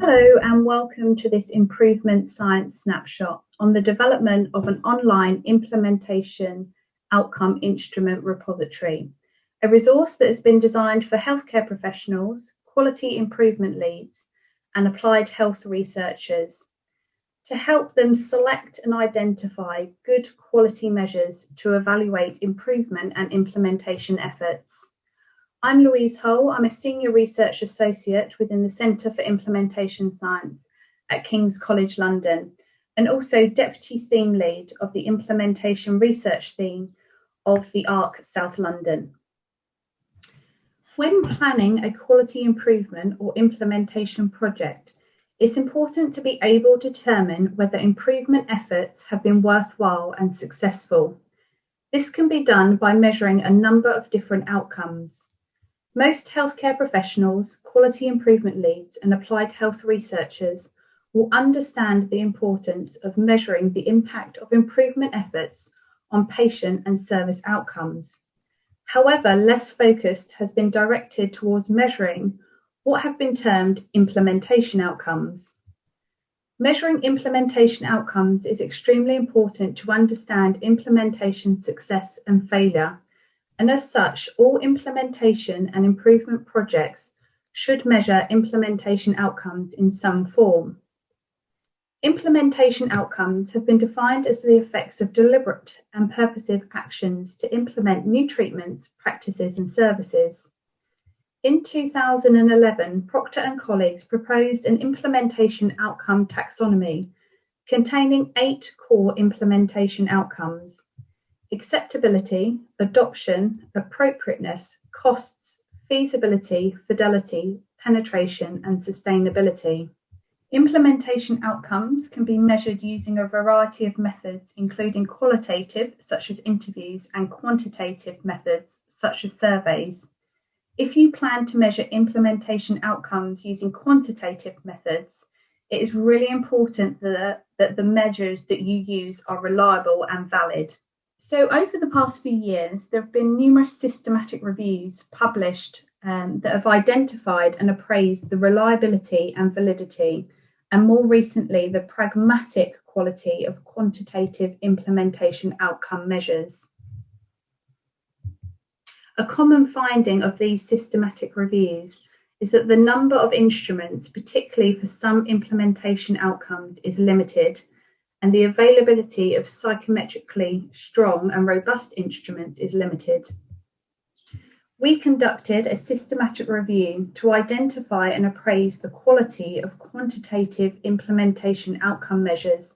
Hello and welcome to this Improvement Science Snapshot on the development of an online implementation outcome instrument repository, a resource that has been designed for healthcare professionals, quality improvement leads and applied health researchers to help them select and identify good quality measures to evaluate improvement and implementation efforts. I'm Louise Hull. I'm a Senior Research Associate within the Centre for Implementation Science at King's College London, and also Deputy Theme Lead of the Implementation Research Theme of the ARC South London. When planning a quality improvement or implementation project, it's important to be able to determine whether improvement efforts have been worthwhile and successful. This can be done by measuring a number of different outcomes. Most healthcare professionals, quality improvement leads, and applied health researchers will understand the importance of measuring the impact of improvement efforts on patient and service outcomes. However, less focus has been directed towards measuring what have been termed implementation outcomes. Measuring implementation outcomes is extremely important to understand implementation success and failure. And as such, all implementation and improvement projects should measure implementation outcomes in some form. Implementation outcomes have been defined as the effects of deliberate and purposive actions to implement new treatments, practices and services. In 2011, Proctor and colleagues proposed an implementation outcome taxonomy containing 8 core implementation outcomes: acceptability, adoption, appropriateness, costs, feasibility, fidelity, penetration, and sustainability. Implementation outcomes can be measured using a variety of methods, including qualitative, such as interviews, and quantitative methods, such as surveys. If you plan to measure implementation outcomes using quantitative methods, it is really important that the measures that you use are reliable and valid. So over the past few years, there have been numerous systematic reviews published that have identified and appraised the reliability and validity, and more recently, the pragmatic quality of quantitative implementation outcome measures. A common finding of these systematic reviews is that the number of instruments, particularly for some implementation outcomes, is limited, and the availability of psychometrically strong and robust instruments is limited. We conducted a systematic review to identify and appraise the quality of quantitative implementation outcome measures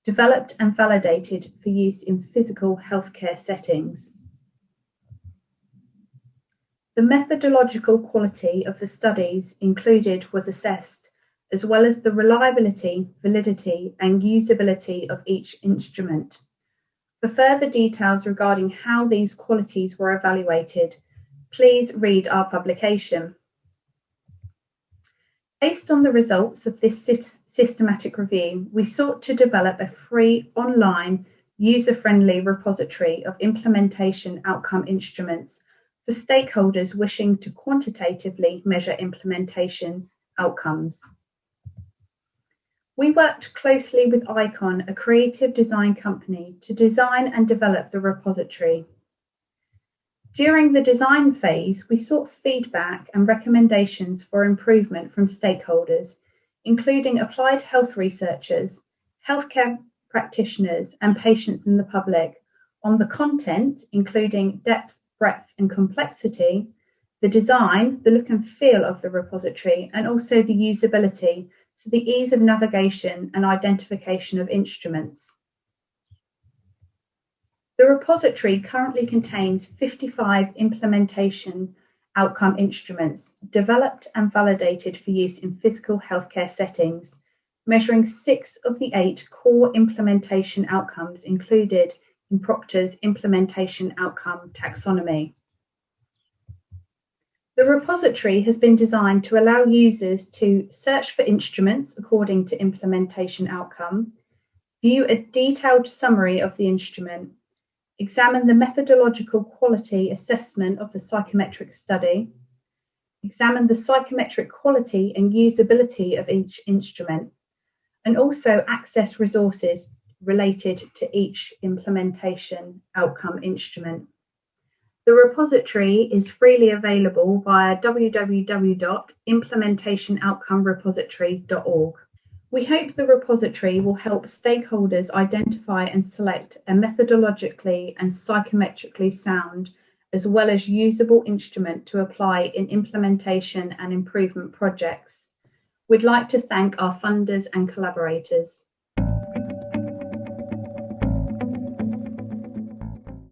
developed and validated for use in physical healthcare settings. The methodological quality of the studies included was assessed, as well as the reliability, validity, and usability of each instrument. For further details regarding how these qualities were evaluated, please read our publication. Based on the results of this systematic review, we sought to develop a free, online, user-friendly repository of implementation outcome instruments for stakeholders wishing to quantitatively measure implementation outcomes. We worked closely with Icon, a creative design company, to design and develop the repository. During the design phase, we sought feedback and recommendations for improvement from stakeholders, including applied health researchers, healthcare practitioners, and patients in the public, on the content, including depth, breadth, and complexity, the design, the look and feel of the repository, and also the usability, so the ease of navigation and identification of instruments. The repository currently contains 55 implementation outcome instruments developed and validated for use in physical healthcare settings, measuring 6 of the 8 core implementation outcomes included in Proctor's implementation outcome taxonomy. The repository has been designed to allow users to search for instruments according to implementation outcome, view a detailed summary of the instrument, examine the methodological quality assessment of the psychometric study, examine the psychometric quality and usability of each instrument, and also access resources related to each implementation outcome instrument. The repository is freely available via www.implementationoutcomerepository.org. We hope the repository will help stakeholders identify and select a methodologically and psychometrically sound, as well as usable instrument to apply in implementation and improvement projects. We'd like to thank our funders and collaborators.